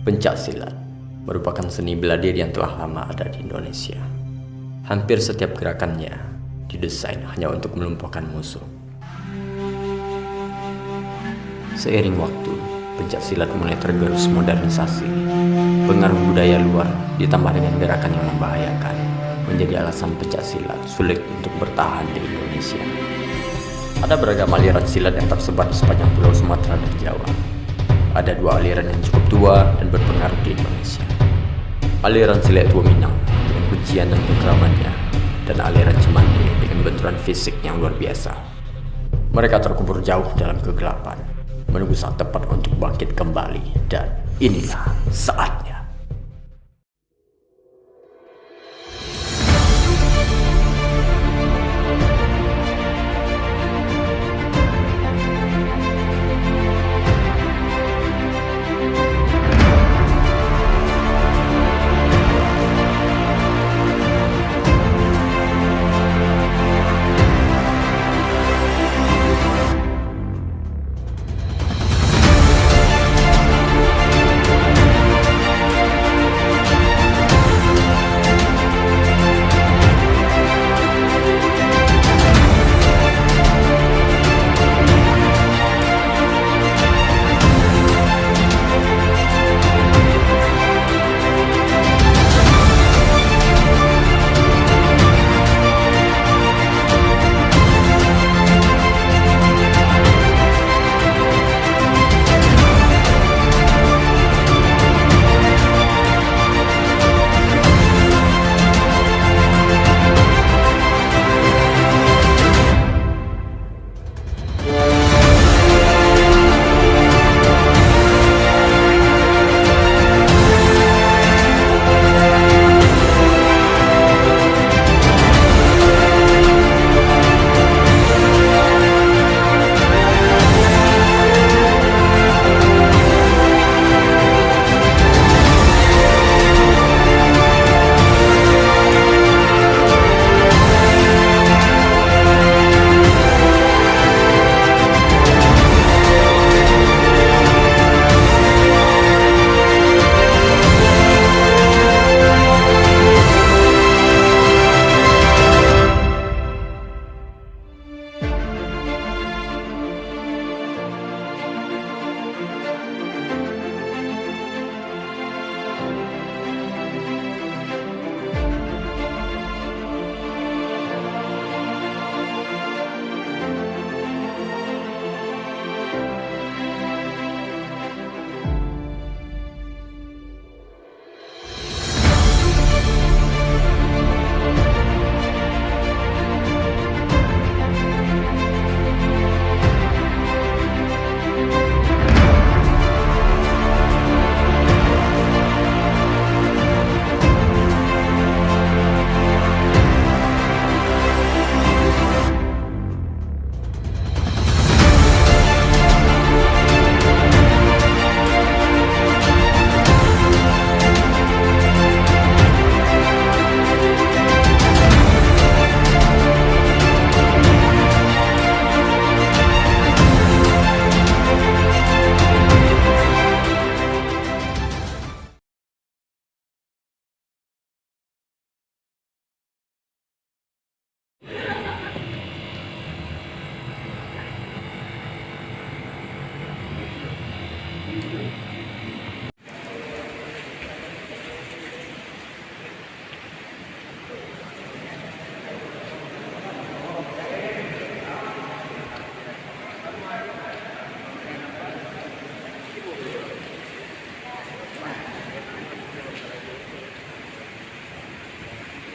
Pencak silat merupakan seni bela diri yang telah lama ada di Indonesia. Hampir setiap gerakannya didesain hanya untuk melumpuhkan musuh. Seiring waktu, pencak silat mulai tergerus modernisasi. Pengaruh budaya luar ditambah dengan gerakan yang membahayakan menjadi alasan pencak silat sulit untuk bertahan di Indonesia. Ada beragam aliran silat yang tersebar di sepanjang pulau Sumatera dan Jawa. Ada dua aliran yang cukup tua dan berpengaruh di Indonesia. Aliran silat Tua Minang dengan kuncian dan kekeramannya, dan aliran Cimande dengan benturan fisik yang luar biasa. Mereka terkubur jauh dalam kegelapan, menunggu saat tepat untuk bangkit kembali, dan inilah saatnya.